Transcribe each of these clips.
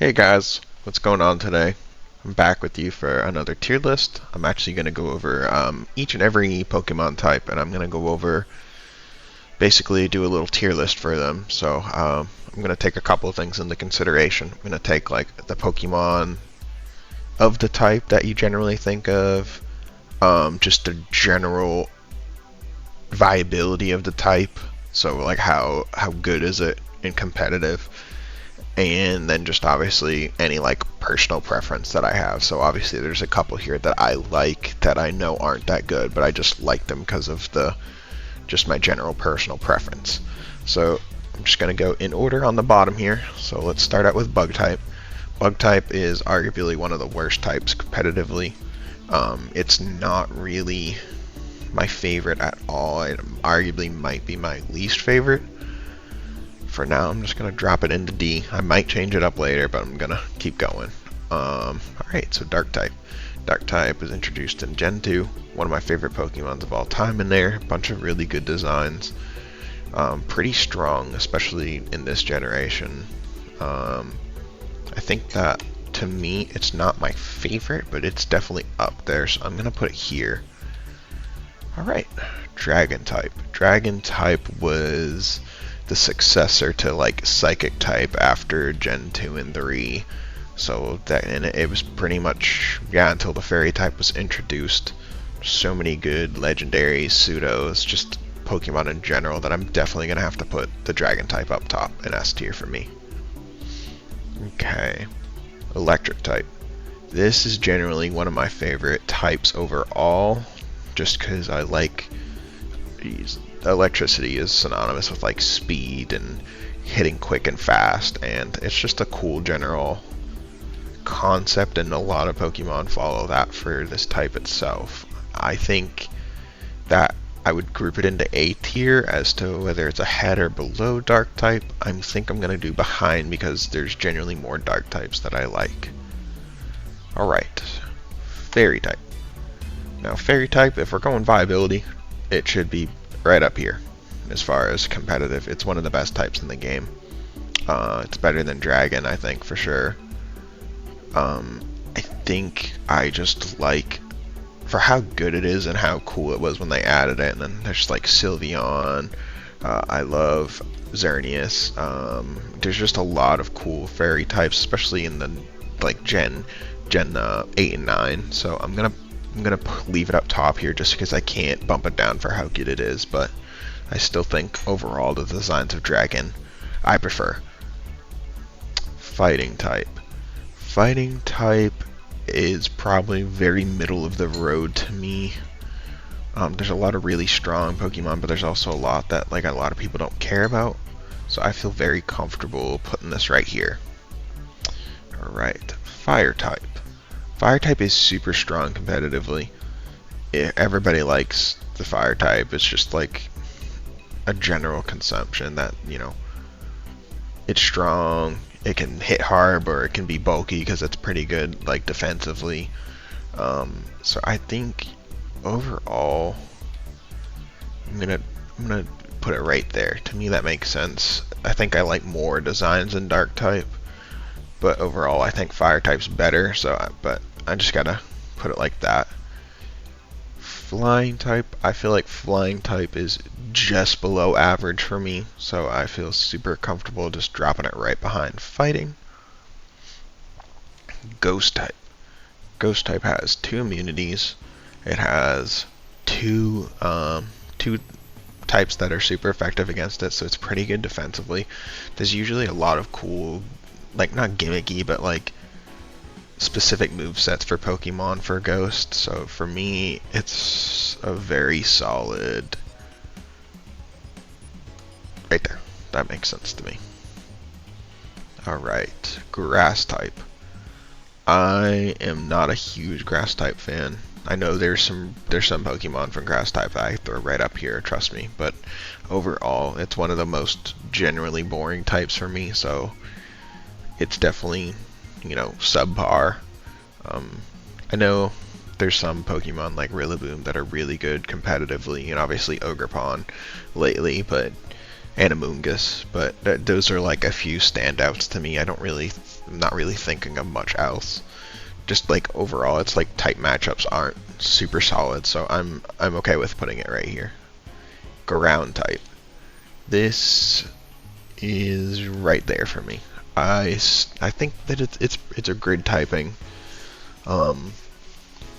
Hey guys, what's going on today? I'm back with you for another tier list. I'm actually going to go over each and every Pokemon type, and I'm going to go over basically do a little tier list for them. So I'm going to take a couple of things into consideration. I'm going to take like the Pokemon of the type that you generally think of, just the general viability of the type. So like how good is it in competitive? And then just obviously any like personal preference that I have. So obviously there's a couple here that I like that I know aren't that good, but I just like them because of the just my general personal preference. So I'm just going to go in order on the bottom here. So let's start out with bug type. Bug type is arguably one of the worst types competitively. It's not really my favorite at all. It arguably might be my least favorite. For now, I'm just going to drop it into D. I might change it up later, but I'm going to keep going. Alright, so Dark type. Dark type was introduced in Gen 2. One of my favorite Pokemons of all time in there. A bunch of really good designs. Pretty strong, especially in this generation. I think that, to me, it's not my favorite, but it's definitely up there, so I'm going to put it here. Alright, Dragon type. Dragon type was the successor to like Psychic type after Gen 2 and 3. So that, and it was pretty much, yeah, until the Fairy type was introduced. So many good legendaries, pseudos, just Pokemon in general that I'm definitely going to have to put the Dragon type up top in S tier for me. Okay, Electric type. This is generally one of my favorite types overall, just because I like electricity is synonymous with like speed and hitting quick and fast, and it's just a cool general concept, and a lot of Pokemon follow that for this type itself. I think that I would group it into A tier. As to whether it's ahead or below Dark type, I think I'm going to do behind because there's generally more Dark types that I like. Alright, Fairy type. Now Fairy type, if we're going viability, it should be right up here as far as competitive. It's one of the best types in the game. It's better than Dragon, I think, for sure. I think I just like, for how good it is and how cool it was when they added it, and then there's like Sylveon. I love Xerneas. There's just a lot of cool fairy types, especially in the like Gen 8 and 9. So I'm gonna leave it up top here just because I can't bump it down for how good it is, but I still think overall the designs of Dragon I prefer. Fighting type. Fighting type is probably very middle of the road to me. There's a lot of really strong Pokemon, but there's also a lot that like a lot of people don't care about. So I feel very comfortable putting this right here. Alright, Fire type. Fire type is super strong competitively. Everybody likes the fire type. It's just like a general consumption that, you know, it's strong, it can hit hard, or it can be bulky because it's pretty good like defensively. So I think overall I'm gonna put it right there. To me that makes sense. I think I like more designs in Dark type, but overall I think fire type's better, but I just gotta put it like that. Flying type, I feel like flying type is just below average for me, so I feel super comfortable just dropping it right behind fighting. Ghost type. Ghost type has 2 immunities. It has two types that are super effective against it, so it's pretty good defensively. There's usually a lot of cool, like not gimmicky, but like specific move sets for Pokemon for Ghost. So for me, it's a very solid right there. That makes sense to me. Alright, Grass type. I am not a huge Grass type fan. I know there's some Pokemon from Grass type that I throw right up here, trust me, but overall it's one of the most generally boring types for me, so it's definitely, you know, subpar. I know there's some Pokemon like Rillaboom that are really good competitively, and obviously Ogerpon lately, but and a Moongus, but those are like a few standouts to me. I'm not really thinking of much else. Just like overall, it's like type matchups aren't super solid, so I'm okay with putting it right here. Ground type. This is right there for me. I think that it's a grid typing. The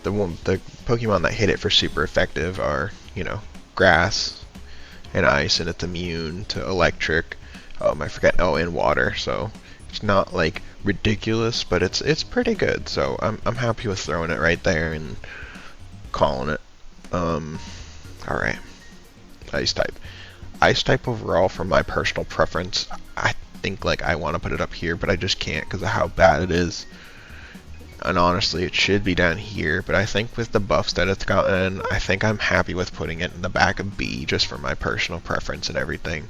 Pokemon that hit it for super effective are, you know, grass and ice, and it's immune to electric. I forget. Oh, and water. So it's not like ridiculous, but it's pretty good. So I'm happy with throwing it right there and calling it. All right, ice type. Ice type overall, from my personal preference, I think like I want to put it up here, but I just can't because of how bad it is. And honestly, it should be down here, but I think with the buffs that it's gotten, I think I'm happy with putting it in the back of B, just for my personal preference and everything.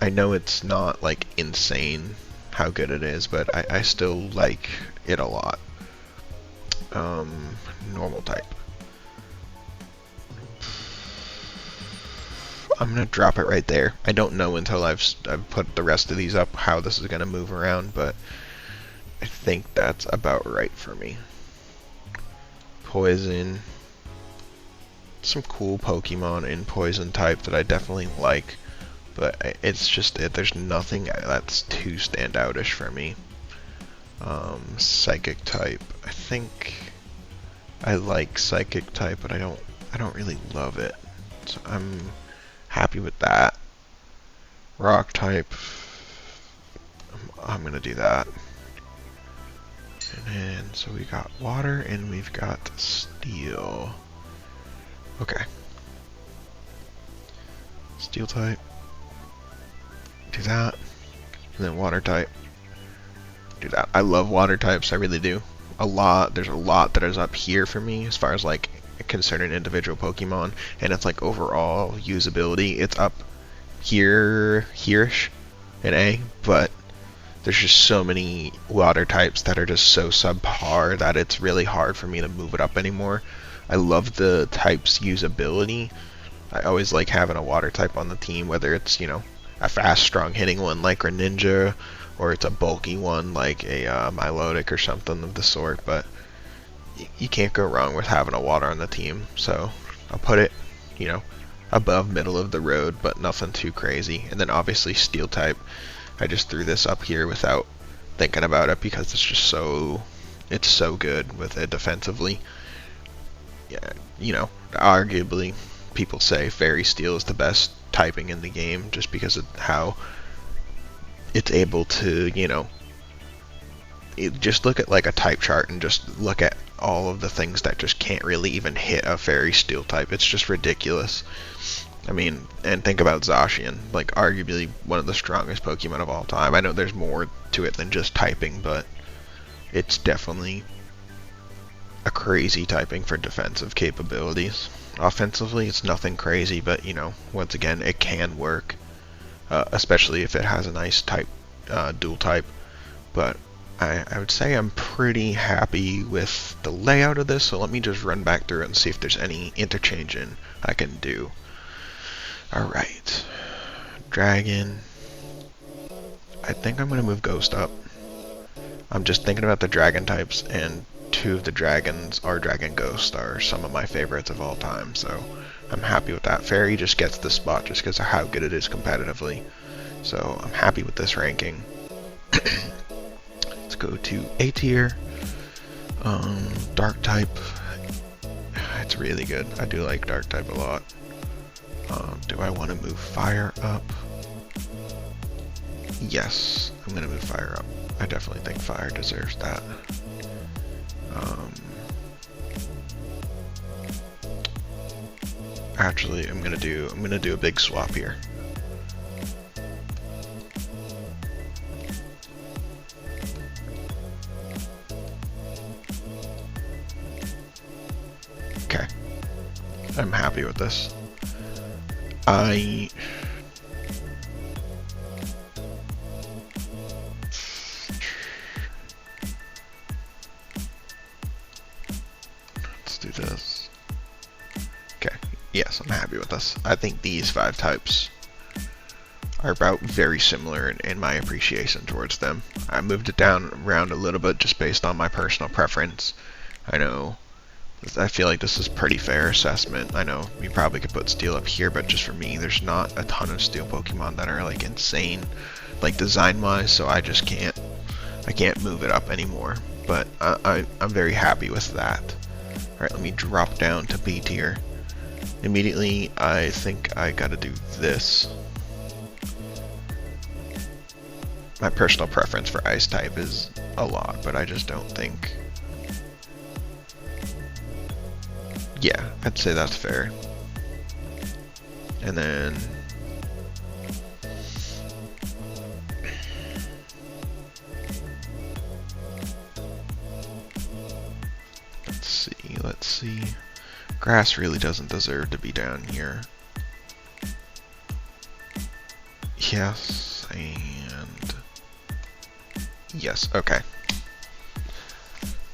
I know it's not like insane how good it is, but I still like it a lot. Normal type. I'm gonna drop it right there. I don't know until I've put the rest of these up how this is gonna move around, but I think that's about right for me. Poison. Some cool Pokemon in Poison type that I definitely like, but it's just there's nothing that's too standoutish for me. Psychic type. I think I like Psychic type, but I don't really love it. So I'm happy with that. Rock type. I'm gonna do that. And then, so we got water and we've got steel. Okay. Steel type. Do that. And then water type. Do that. I love water types, I really do. There's a lot that is up here for me as far as like concerning individual Pokemon, and it's like overall usability. It's up here-ish in A, but there's just so many water types that are just so subpar that it's really hard for me to move it up anymore. I love the type's usability. I always like having a water type on the team, whether it's, you know, a fast, strong hitting one like Greninja, or it's a bulky one like a Milotic or something of the sort, but you can't go wrong with having a water on the team. So I'll put it, you know, above middle of the road, but nothing too crazy. And then obviously steel type. I just threw this up here without thinking about it because it's just it's so good with it defensively. Yeah, you know, arguably people say Fairy Steel is the best typing in the game just because of how it's able to, you know, just look at like a type chart and just look at all of the things that just can't really even hit a Fairy Steel type. It's just ridiculous. I mean, and think about Zacian, like arguably one of the strongest Pokemon of all time. I know there's more to it than just typing, but it's definitely a crazy typing for defensive capabilities. Offensively, it's nothing crazy, but you know, once again, it can work, especially if it has a nice type, dual type. But I would say I'm pretty happy with the layout of this, so let me just run back through it and see if there's any interchanging I can do. Alright, Dragon. I think I'm going to move Ghost up. I'm just thinking about the Dragon types, and two of the dragons, are Dragon Ghost, are some of my favorites of all time, so I'm happy with that. Fairy just gets the spot just because of how good it is competitively, so I'm happy with this ranking. Let's go to A tier. Dark type. It's really good. I do like Dark type a lot. Do I want to move Fire up? Yes, I'm going to move Fire up. I definitely think Fire deserves that. Actually, I'm gonna do a big swap here. Okay, I'm happy with this. Let's do this. Okay, yes, I'm happy with this. I think these 5 types are about very similar in my appreciation towards them. I moved it down around a little bit just based on my personal preference. I feel like this is pretty fair assessment. I know you probably could put Steel up here, but just for me, there's not a ton of Steel Pokemon that are like insane, like design-wise, so I can't move it up anymore. But I'm very happy with that. Alright, let me drop down to B tier. Immediately, I think I gotta do this. My personal preference for Ice type is a lot, but I just don't think... Yeah, I'd say that's fair. And then... Let's see. Grass really doesn't deserve to be down here. Yes, and... Yes, okay.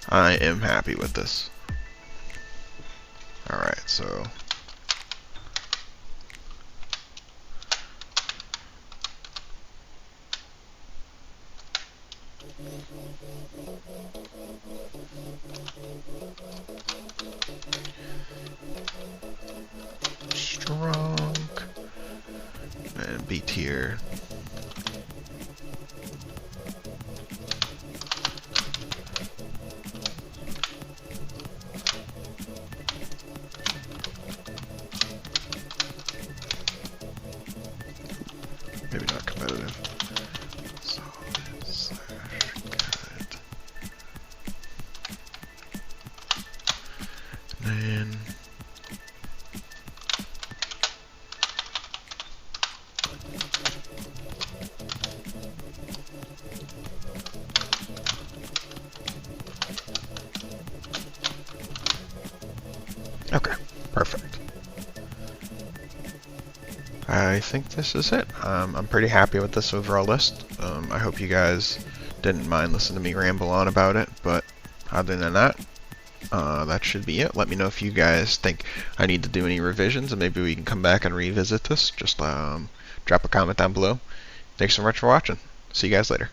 I am happy with this. Alright, so... Strong. And B tier. Maybe not competitive. Solid/good. And then okay, perfect. I think this is it. I'm pretty happy with this overall list. I hope you guys didn't mind listening to me ramble on about it, but other than that, that should be it. Let me know if you guys think I need to do any revisions, and maybe we can come back and revisit this. Just drop a comment down below. Thanks so much for watching. See you guys later.